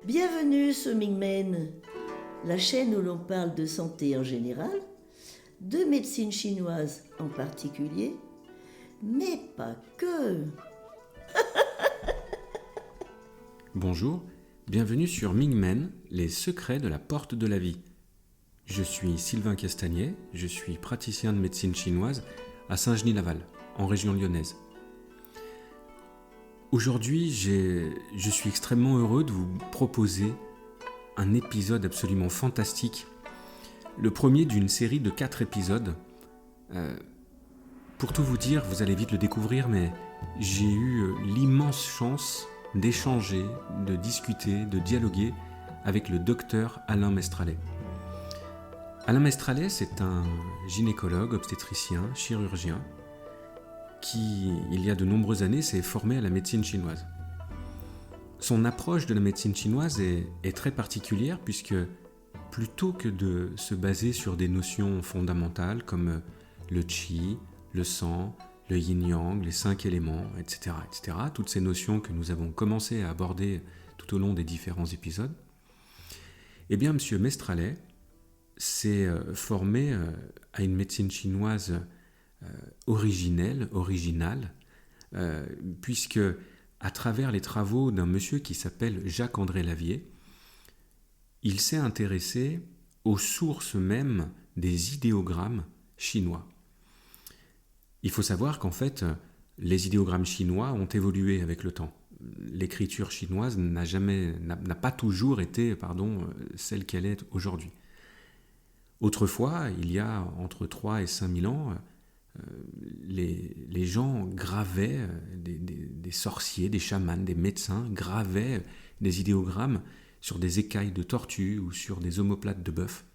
Bienvenue sur Mingmen, la chaîne où l'on parle de santé en général, de médecine chinoise en particulier, mais pas que. Bonjour, bienvenue sur Mingmen, les secrets de la porte de la vie. Je suis Sylvain Castagnet, je suis praticien de médecine chinoise à Saint-Genis-Laval, en région lyonnaise. Aujourd'hui, je suis extrêmement heureux de vous proposer un épisode absolument fantastique, le premier d'une série de 4 épisodes. Pour tout vous dire, vous allez vite le découvrir, mais j'ai eu l'immense chance d'échanger, de discuter, de dialoguer avec le docteur Alain Mestralet. Alain Mestralet, c'est un gynécologue, obstétricien, chirurgien, qui, il y a de nombreuses années, s'est formé à la médecine chinoise. Son approche de la médecine chinoise est très particulière puisque, plutôt que de se baser sur des notions fondamentales comme le qi, le sang, le yin-yang, les 5 éléments, etc., toutes ces notions que nous avons commencé à aborder tout au long des différents épisodes, eh bien, M. Mestralet s'est formé à une médecine chinoise originale, puisque à travers les travaux d'un monsieur qui s'appelle Jacques-André Lavier, il s'est intéressé aux sources mêmes des idéogrammes chinois. Il faut savoir qu'en fait, les idéogrammes chinois ont évolué avec le temps. L'écriture chinoise n'a pas toujours été celle qu'elle est aujourd'hui. Autrefois, il y a entre 3 et 5 000 ans, les gens gravaient, des sorciers, des chamans, des médecins gravaient des idéogrammes sur des écailles de tortue ou sur des omoplates de bœuf.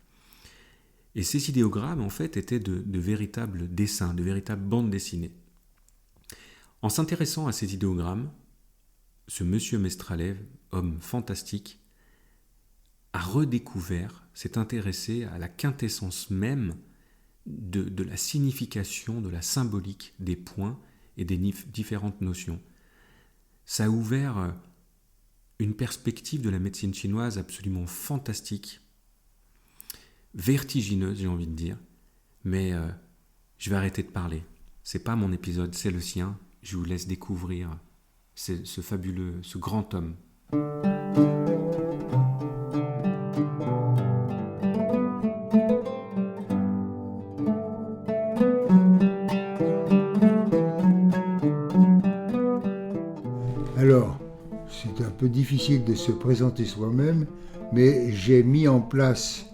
Et ces idéogrammes, en fait, étaient de véritables dessins, de véritables bandes dessinées. En s'intéressant à ces idéogrammes, ce monsieur Mestralet, homme fantastique, a redécouvert, s'est intéressé à la quintessence même de la signification, de la symbolique des points et des différentes notions. Ça a ouvert une perspective de la médecine chinoise absolument fantastique, vertigineuse, j'ai envie de dire, mais je vais arrêter de parler. C'est pas mon épisode, c'est le sien. Je vous laisse découvrir ce fabuleux, ce grand homme. Alors, c'est un peu difficile de se présenter soi-même, mais j'ai mis en place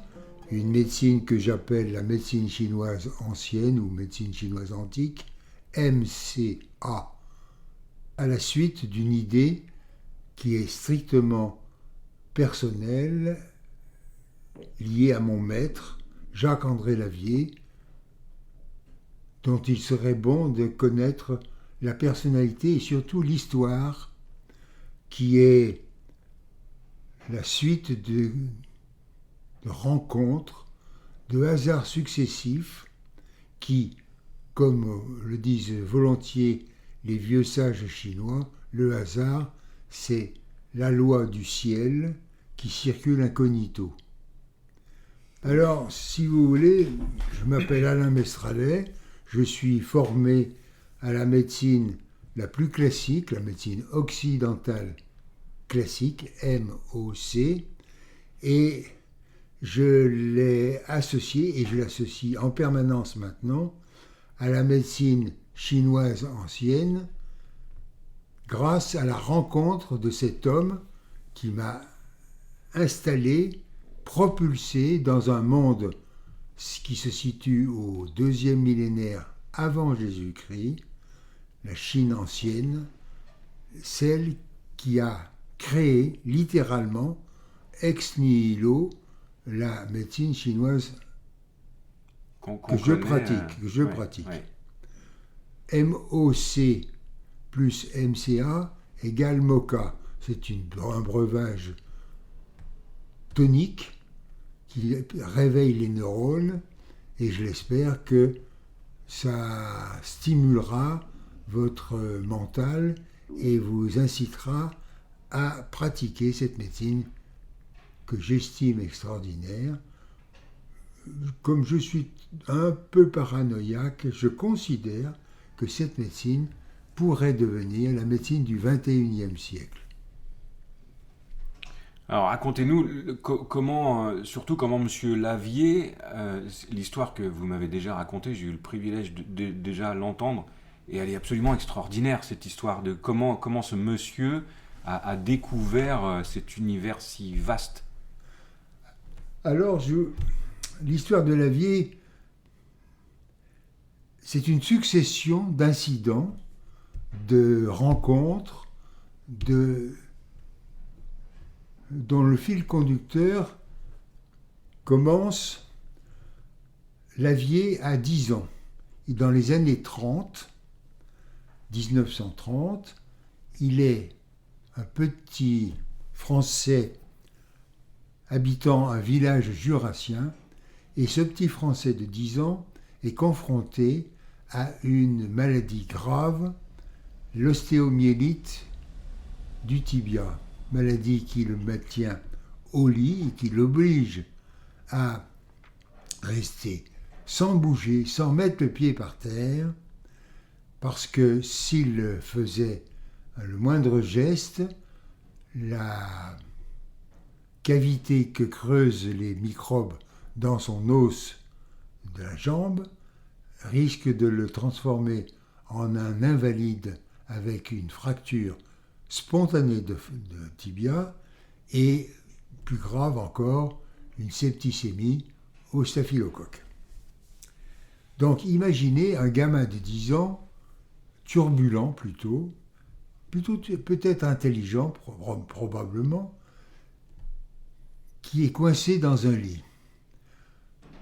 une médecine que j'appelle la médecine chinoise ancienne ou médecine chinoise antique, MCA, à la suite d'une idée qui est strictement personnelle, liée à mon maître, Jacques-André Lavier, dont il serait bon de connaître la personnalité et surtout l'histoire, qui est la suite de rencontres, de hasards successifs qui, comme le disent volontiers les vieux sages chinois, le hasard, c'est la loi du ciel qui circule incognito. Alors, si vous voulez, je m'appelle Alain Mestralet, je suis formé à la médecine la plus classique, la médecine occidentale classique, MOC, et je l'ai associé, et je l'associe en permanence maintenant, à la médecine chinoise ancienne, grâce à la rencontre de cet homme qui m'a installé, propulsé dans un monde qui se situe au 2e millénaire avant Jésus-Christ, la Chine ancienne, celle qui a créé littéralement ex nihilo la médecine chinoise que je pratique. Ouais. MOC plus MCA égale MOCA. C'est un breuvage tonique qui réveille les neurones et je l'espère que ça stimulera votre mental et vous incitera à pratiquer cette médecine que j'estime extraordinaire. Comme je suis un peu paranoïaque, je considère que cette médecine pourrait devenir la médecine du XXIe siècle. Alors racontez-nous surtout comment M. Lavier, l'histoire que vous m'avez déjà racontée, j'ai eu le privilège de déjà l'entendre, et elle est absolument extraordinaire, cette histoire de comment ce monsieur a découvert cet univers si vaste. Alors, l'histoire de Lavier, c'est une succession d'incidents, de rencontres, dont le fil conducteur commence. Lavier a 10 ans. Et dans les années 30, 1930, il est un petit Français habitant un village jurassien, et ce petit Français de 10 ans est confronté à une maladie grave, l'ostéomyélite du tibia, maladie qui le maintient au lit et qui l'oblige à rester sans bouger, sans mettre le pied par terre, parce que s'il faisait le moindre geste, la cavité que creusent les microbes dans son os de la jambe risque de le transformer en un invalide avec une fracture spontanée de tibia et, plus grave encore, une septicémie au staphylocoque. Donc imaginez un gamin de 10 ans, turbulent plutôt peut-être intelligent probablement, qui est coincé dans un lit.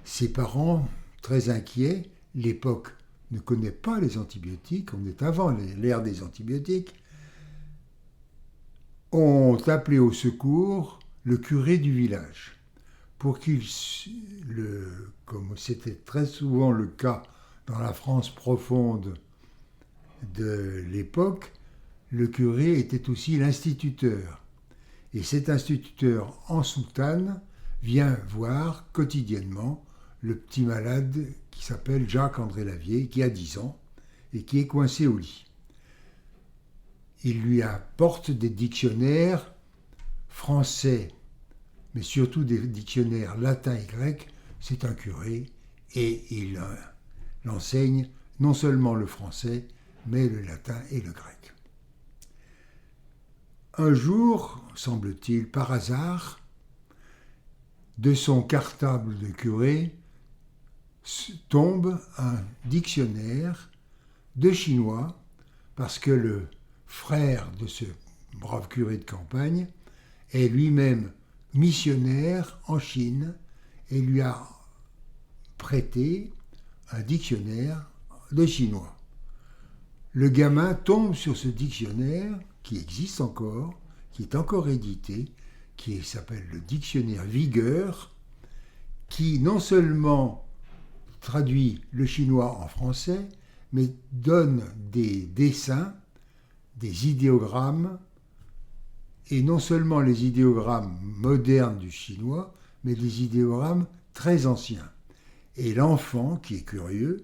Ses parents, très inquiets, l'époque ne connaît pas les antibiotiques, on est avant l'ère des antibiotiques, ont appelé au secours le curé du village pour qu'il, comme c'était très souvent le cas dans la France profonde de l'époque, le curé était aussi l'instituteur. Et cet instituteur en soutane vient voir quotidiennement le petit malade qui s'appelle Jacques-André Lavier, qui a 10 ans et qui est coincé au lit. Il lui apporte des dictionnaires français, mais surtout des dictionnaires latin et grec. C'est un curé et il enseigne non seulement le français, mais le latin et le grec. Un jour, semble-t-il, par hasard, de son cartable de curé tombe un dictionnaire de chinois, parce que le frère de ce brave curé de campagne est lui-même missionnaire en Chine et lui a prêté un dictionnaire de chinois. Le gamin tombe sur ce dictionnaire qui existe encore, qui est encore édité, qui s'appelle le dictionnaire Vigueur, qui non seulement traduit le chinois en français, mais donne des dessins, des idéogrammes, et non seulement les idéogrammes modernes du chinois, mais des idéogrammes très anciens. Et l'enfant, qui est curieux,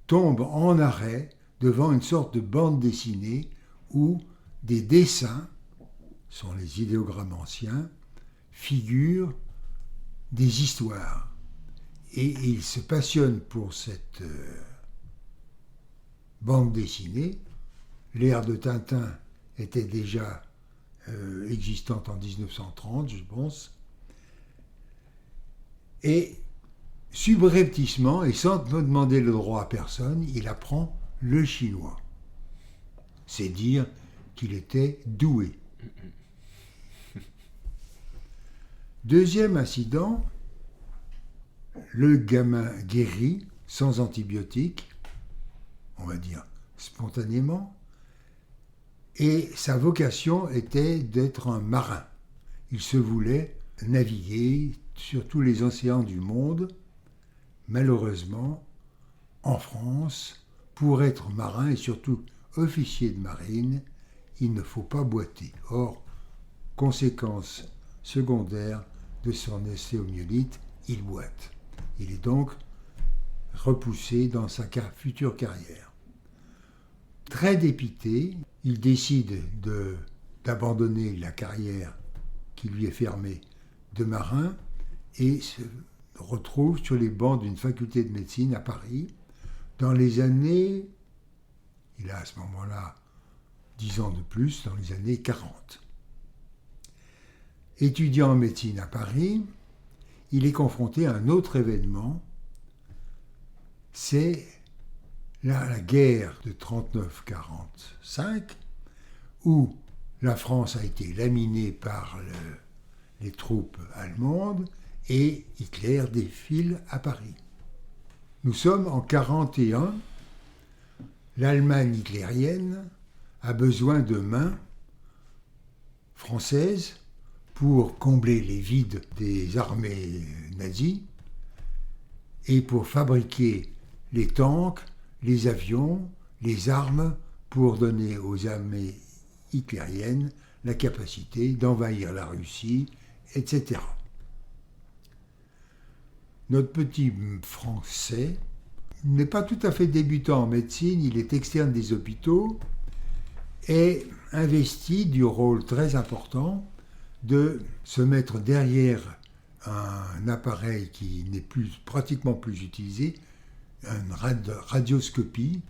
tombe en arrêt devant une sorte de bande dessinée où des dessins, sont les idéogrammes anciens, figurent des histoires. Et il se passionne pour cette bande dessinée. L'ère de Tintin était déjà existante en 1930, je pense. Et subrepticement, et sans demander le droit à personne, il apprend le chinois. C'est dire qu'il était doué. Deuxième incident, le gamin guérit sans antibiotiques, on va dire spontanément, et sa vocation était d'être un marin. Il se voulait naviguer sur tous les océans du monde. Malheureusement, en France, pour être marin et surtout officier de marine, il ne faut pas boiter. Or, conséquence secondaire, de son ostéomyélite, il boite. Il est donc repoussé dans sa future carrière. Très dépité, il décide d'abandonner la carrière qui lui est fermée de marin et se retrouve sur les bancs d'une faculté de médecine à Paris dans les années, il a à ce moment-là 10 ans de plus, dans les années 40. Étudiant en médecine à Paris, il est confronté à un autre événement, c'est la guerre de 39-45, où la France a été laminée par les troupes allemandes et Hitler défile à Paris. Nous sommes en 1941, l'Allemagne hitlérienne a besoin de mains françaises pour combler les vides des armées nazies et pour fabriquer les tanks, les avions, les armes pour donner aux armées hitlériennes la capacité d'envahir la Russie, etc. Notre petit Français n'est pas tout à fait débutant en médecine, il est externe des hôpitaux et investi du rôle très important de se mettre derrière un appareil qui n'est pratiquement plus utilisé, une radioscopie,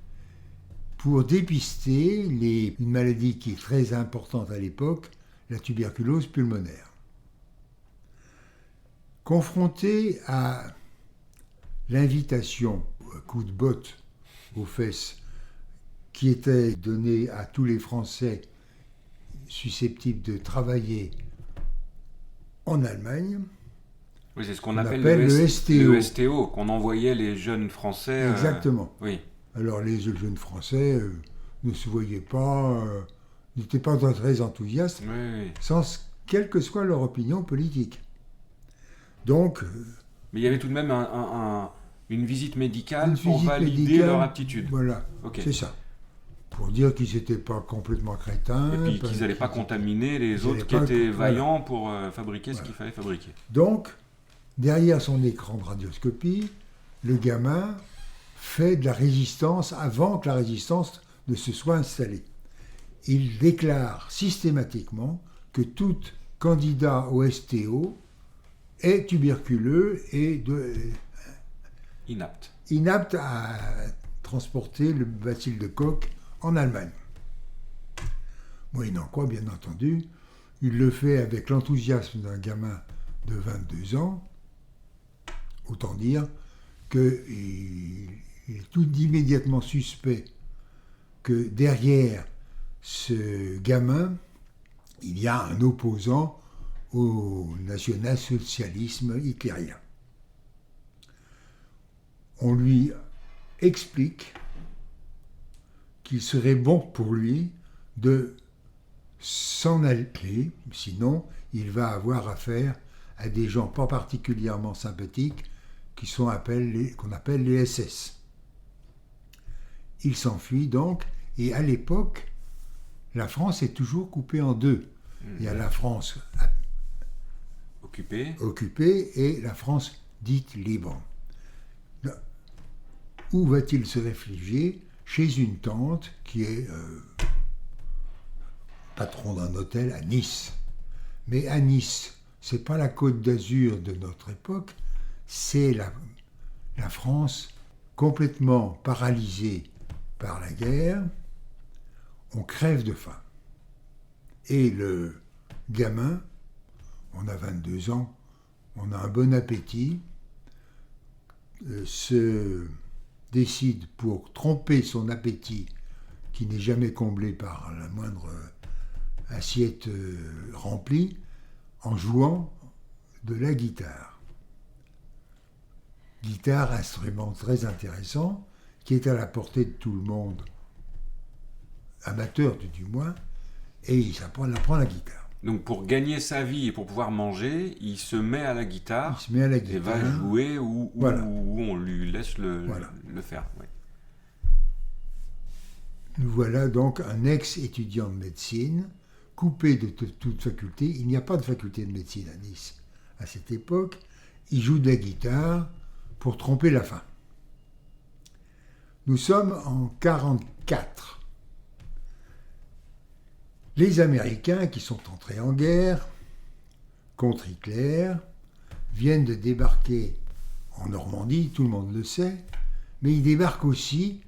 pour dépister une maladie qui est très importante à l'époque, la tuberculose pulmonaire. Confronté à l'invitation, un coup de botte aux fesses, qui était donnée à tous les Français susceptibles de travailler en Allemagne. Oui, c'est ce qu'on appelle le STO. Le STO, qu'on envoyait les jeunes Français. Exactement. Oui. Alors les jeunes Français ne se voyaient pas, n'étaient pas très enthousiastes, Oui. Quelle que soit leur opinion politique. Donc. Mais il y avait tout de même une visite médicale pour valider leur aptitude. Voilà, okay. C'est ça. Pour dire qu'ils n'étaient pas complètement crétins. Et puis qu'ils n'allaient pas contaminer les autres qui étaient vaillants pour fabriquer ce qu'il fallait fabriquer. Donc, derrière son écran de radioscopie, le gamin fait de la résistance avant que la résistance ne se soit installée. Il déclare systématiquement que tout candidat au STO est tuberculeux et inapte à transporter le bacille de Koch en Allemagne. Moyennant quoi, bien entendu, il le fait avec l'enthousiasme d'un gamin de 22 ans. Autant dire qu'il est tout immédiatement suspect que derrière ce gamin, il y a un opposant au national-socialisme hitlérien. On lui explique qu'il serait bon pour lui de s'en aller, sinon il va avoir affaire à des gens pas particulièrement sympathiques qu'on appelle les SS. Il s'enfuit donc, et à l'époque, la France est toujours coupée en deux. Il y a la France occupée et la France dite libre. Où va-t-il se réfugier ? Chez une tante qui est patron d'un hôtel à Nice. Mais à Nice, c'est pas la Côte d'Azur de notre époque, c'est la France complètement paralysée par la guerre. On crève de faim. Et le gamin, on a 22 ans, on a un bon appétit, se décide pour tromper son appétit, qui n'est jamais comblé par la moindre assiette remplie, en jouant de la guitare. Guitare, instrument très intéressant, qui est à la portée de tout le monde, amateur du moins, et il apprend la guitare. Donc pour gagner sa vie et pour pouvoir manger, il se met à la guitare, et va jouer où on lui laisse le faire. Ouais. Nous voilà donc un ex-étudiant de médecine, coupé de toute faculté. Il n'y a pas de faculté de médecine à Nice à cette époque, il joue de la guitare pour tromper la faim. Nous sommes en 1944. Les Américains qui sont entrés en guerre contre Hitler viennent de débarquer en Normandie, tout le monde le sait, mais ils débarquent aussi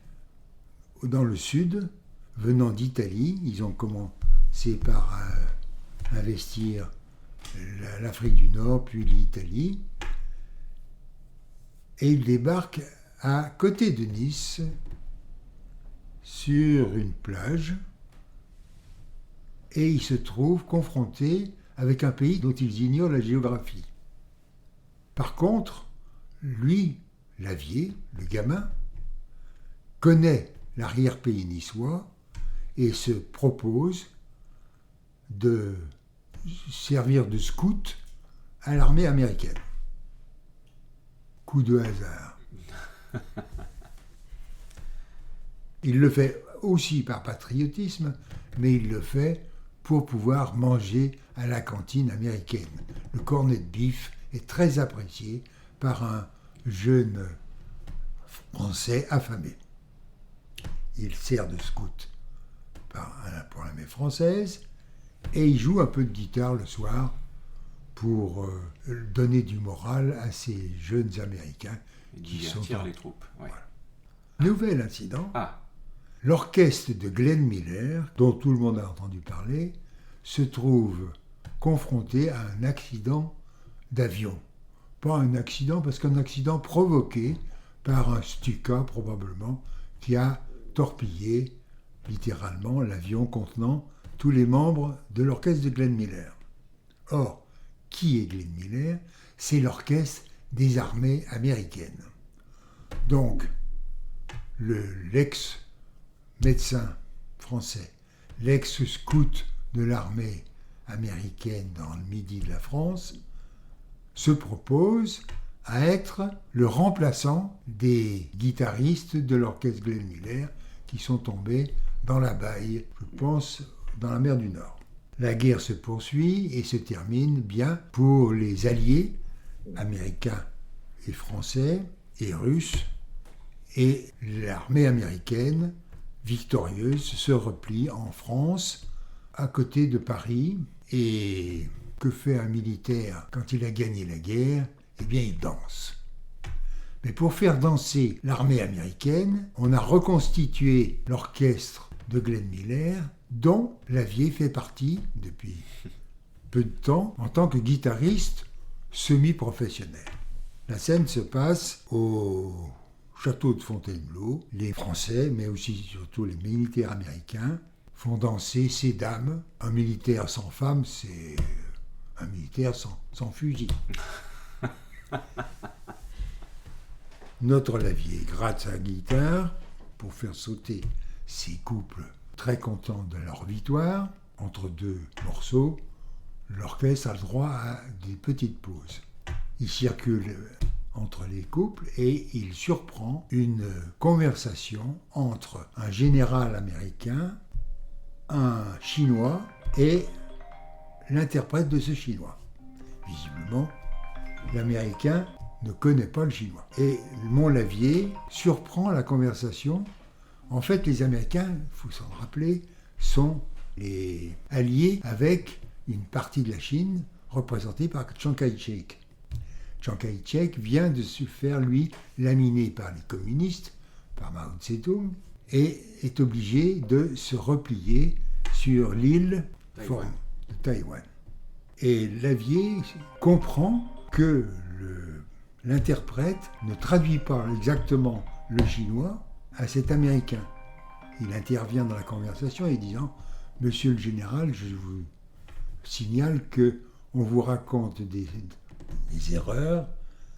dans le sud, venant d'Italie. Ils ont commencé par investir l'Afrique du Nord, puis l'Italie. Et ils débarquent à côté de Nice, sur une plage, et ils se trouvent confrontés avec un pays dont ils ignorent la géographie. Par contre, lui, Lavie, le gamin, connaît l'arrière-pays niçois et se propose de servir de scout à l'armée américaine. Coup de hasard. Il le fait aussi par patriotisme, mais il le fait pour pouvoir manger à la cantine américaine. Le cornet de bif est très apprécié par un jeune Français affamé. Il sert de scout pour l'armée française et il joue un peu de guitare le soir pour donner du moral à ces jeunes Américains qui sont divertir les troupes. Ouais. Voilà. Nouvel incident. Ah, L'orchestre de Glenn Miller, dont tout le monde a entendu parler, se trouve confronté à un accident d'avion. Pas un accident, parce qu'un accident provoqué par un Stuka, probablement, qui a torpillé, littéralement, l'avion contenant tous les membres de l'orchestre de Glenn Miller. Or, qui est Glenn Miller ? C'est l'orchestre des armées américaines. Donc, l'ex-médecin français, l'ex-scout de l'armée américaine dans le midi de la France, se propose à être le remplaçant des guitaristes de l'orchestre Glenn Miller qui sont tombés dans la baille, je pense, dans la mer du Nord. La guerre se poursuit et se termine bien pour les alliés américains et français et russes, et l'armée américaine victorieuse se replie en France, à côté de Paris. Et que fait un militaire quand il a gagné la guerre ? Eh bien, il danse. Mais pour faire danser l'armée américaine, on a reconstitué l'orchestre de Glenn Miller, dont Lavie fait partie depuis peu de temps en tant que guitariste semi-professionnel. La scène se passe au château de Fontainebleau. Les Français, mais aussi surtout les militaires américains, font danser ces dames. Un militaire sans femme, c'est un militaire sans fusil. Notre Lavie gratte sa guitare pour faire sauter ces couples très contents de leur victoire. Entre deux morceaux, l'orchestre a le droit à des petites pauses. Il circule entre les couples et il surprend une conversation entre un général américain, un Chinois et l'interprète de ce Chinois. Visiblement, l'Américain ne connaît pas le Chinois. Et Lavie surprend la conversation. En fait, les Américains, il faut s'en rappeler, sont les alliés avec une partie de la Chine représentée par Chiang Kai-shek. Chiang Kai-shek vient de se faire, lui, laminer par les communistes, par Mao Tse-tung, et est obligé de se replier sur l'île de Taïwan. Et Lavie comprend que l'interprète ne traduit pas exactement le chinois à cet Américain. Il intervient dans la conversation et disant « Monsieur le général, je vous signale qu'on vous raconte des erreurs. »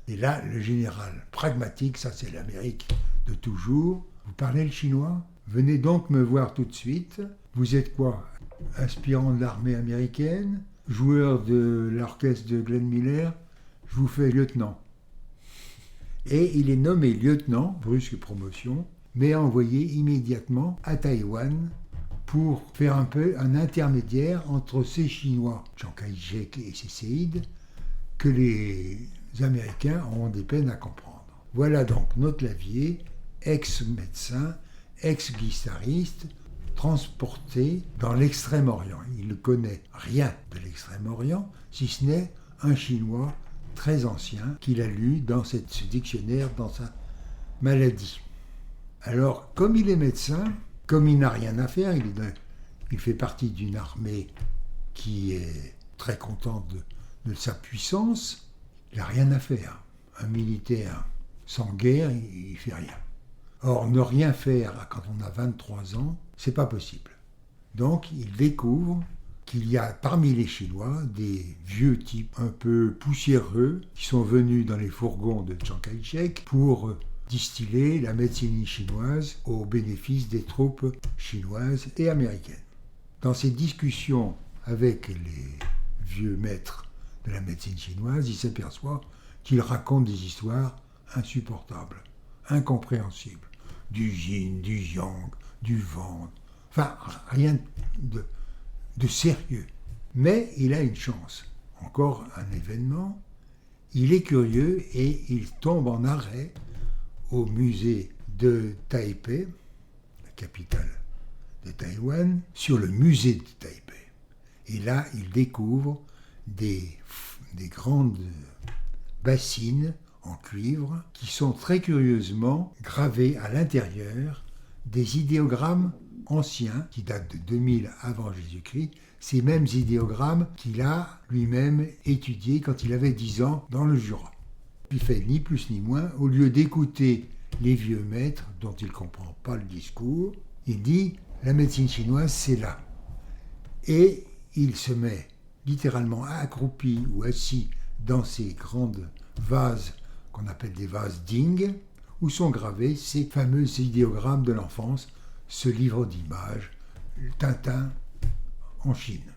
Et là, le général pragmatique, ça c'est l'Amérique de toujours, « Vous parlez le chinois ? Venez donc me voir tout de suite. Vous êtes quoi ? Aspirant de l'armée américaine ? Joueur de l'orchestre de Glenn Miller ? Je vous fais lieutenant. » Et il est nommé lieutenant, brusque promotion, mais envoyé immédiatement à Taïwan pour faire un peu un intermédiaire entre ces Chinois, Chiang Kai-shek et ses séides, que les Américains ont des peines à comprendre. Voilà donc notre Lavier, ex-médecin, ex-guitariste, transporté dans l'Extrême-Orient. Il ne connaît rien de l'Extrême-Orient, si ce n'est un Chinois très ancien qu'il a lu dans ce dictionnaire dans sa maladie. Alors, comme il est médecin, comme il n'a rien à faire, il fait partie d'une armée qui est très contente de sa puissance, il n'a rien à faire. Un militaire sans guerre, il ne fait rien. Or, ne rien faire quand on a 23 ans, c'est pas possible. Donc, il découvre qu'il y a parmi les Chinois des vieux types un peu poussiéreux qui sont venus dans les fourgons de Chiang Kai-shek pour distiller la médecine chinoise au bénéfice des troupes chinoises et américaines. Dans ces discussions avec les vieux maîtres de la médecine chinoise, il s'aperçoit qu'ils racontent des histoires insupportables, incompréhensibles, du yin, du yang, du vent, enfin rien de sérieux. Mais il a une chance, encore un événement, il est curieux et il tombe en arrêt au musée de Taipei, la capitale de Taïwan, sur le musée de Taipei. Et là, il découvre des grandes bassines en cuivre qui sont très curieusement gravées à l'intérieur des idéogrammes anciens qui datent de 2000 avant Jésus-Christ, ces mêmes idéogrammes qu'il a lui-même étudiés quand il avait 10 ans dans le Jura. Il fait ni plus ni moins, au lieu d'écouter les vieux maîtres dont il ne comprend pas le discours, il dit « la médecine chinoise, c'est là ». Et il se met littéralement accroupi ou assis dans ces grandes vases qu'on appelle des vases Ding, où sont gravés ces fameux idéogrammes de l'enfance, ce livre d'images, Tintin en Chine.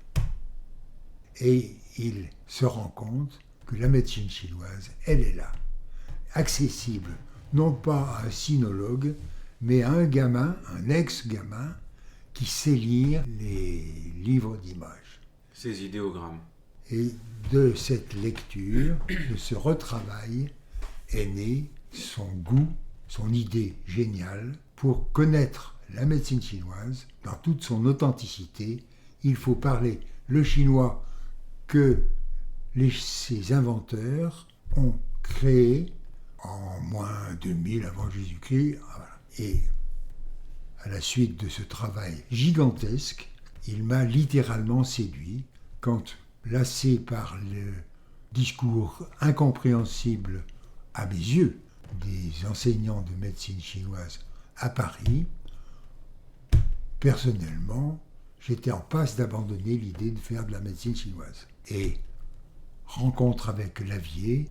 Et il se rend compte que la médecine chinoise, elle est là, accessible, non pas à un sinologue, mais à un gamin, un ex-gamin, qui sait lire les livres d'images. Ces idéogrammes. Et de cette lecture, de ce retravail, est né son goût, son idée géniale. Pour connaître la médecine chinoise, dans toute son authenticité, il faut parler le chinois que ses inventeurs ont créé en moins 2000 avant Jésus-Christ. Et à la suite de ce travail gigantesque, il m'a littéralement séduit quand, lassé par le discours incompréhensible à mes yeux des enseignants de médecine chinoise à Paris, personnellement, j'étais en passe d'abandonner l'idée de faire de la médecine chinoise. Et rencontre avec Lavier,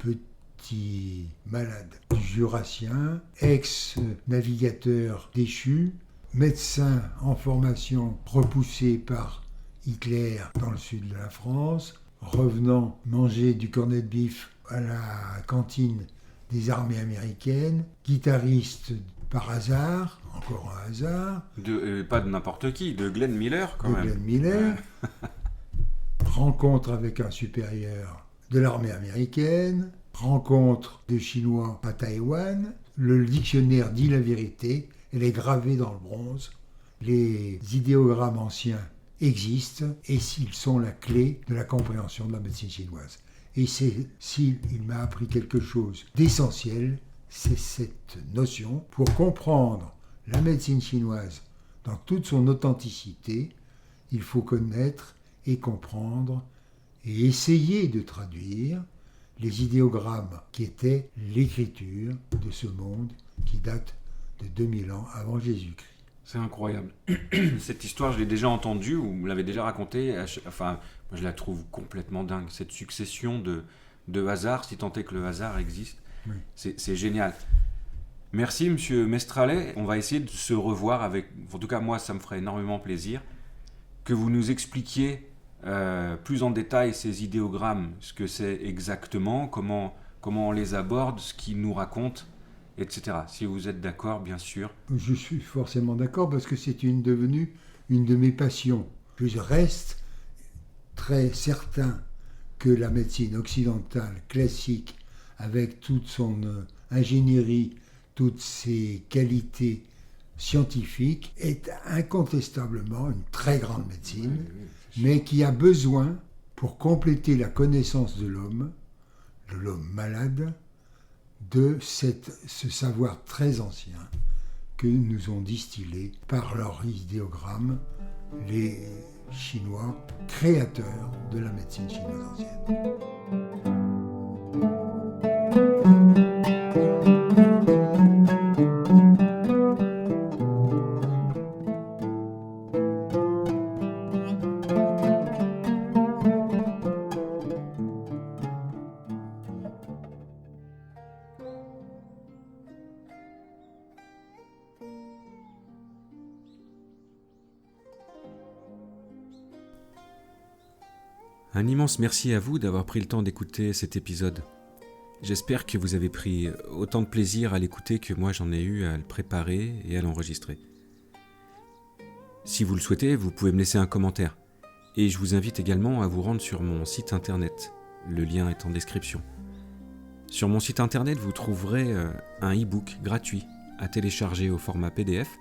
petit malade du Jurassien, ex-navigateur déchu, médecin en formation repoussé par Hitler dans le sud de la France, revenant manger du cornet de bif à la cantine des armées américaines, guitariste par hasard, encore un hasard. Pas de n'importe qui, de Glenn Miller quand même. Glenn Miller. Rencontre avec un supérieur de l'armée américaine, rencontre de Chinois à Taïwan, le dictionnaire dit la vérité, elle est gravée dans le bronze, les idéogrammes anciens existent et ils sont la clé de la compréhension de la médecine chinoise. Et s'il m'a appris quelque chose d'essentiel, c'est cette notion. Pour comprendre la médecine chinoise dans toute son authenticité, il faut connaître et comprendre et essayer de traduire les idéogrammes qui étaient l'écriture de ce monde qui date de 2000 ans avant Jésus-Christ. C'est incroyable. Cette histoire, je l'ai déjà entendue, ou vous l'avez déjà racontée. Enfin, moi, je la trouve complètement dingue. Cette succession de hasards, si tant est que le hasard existe, oui. C'est génial. Merci, monsieur Mestralet. On va essayer de se revoir avec... En tout cas, moi, ça me ferait énormément plaisir que vous nous expliquiez plus en détail ces idéogrammes, ce que c'est exactement, comment on les aborde, ce qu'ils nous racontent, etc. Si vous êtes d'accord, bien sûr. Je suis forcément d'accord parce que c'est devenue une de mes passions. Je reste très certain que la médecine occidentale classique, avec toute son ingénierie, toutes ses qualités scientifiques, est incontestablement une très grande médecine, mais qui a besoin, pour compléter la connaissance de l'homme malade, de ce savoir très ancien que nous ont distillé par leur idéogramme les Chinois, créateurs de la médecine chinoise ancienne. Un immense merci à vous d'avoir pris le temps d'écouter cet épisode. J'espère que vous avez pris autant de plaisir à l'écouter que moi j'en ai eu à le préparer et à l'enregistrer. Si vous le souhaitez, vous pouvez me laisser un commentaire. Et je vous invite également à vous rendre sur mon site internet. Le lien est en description. Sur mon site internet, vous trouverez un e-book gratuit à télécharger au format PDF,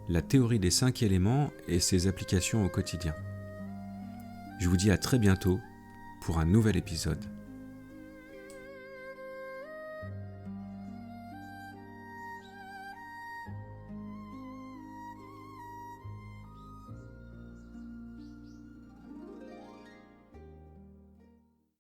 La théorie des 5 éléments et ses applications au quotidien. Je vous dis à très bientôt pour un nouvel épisode.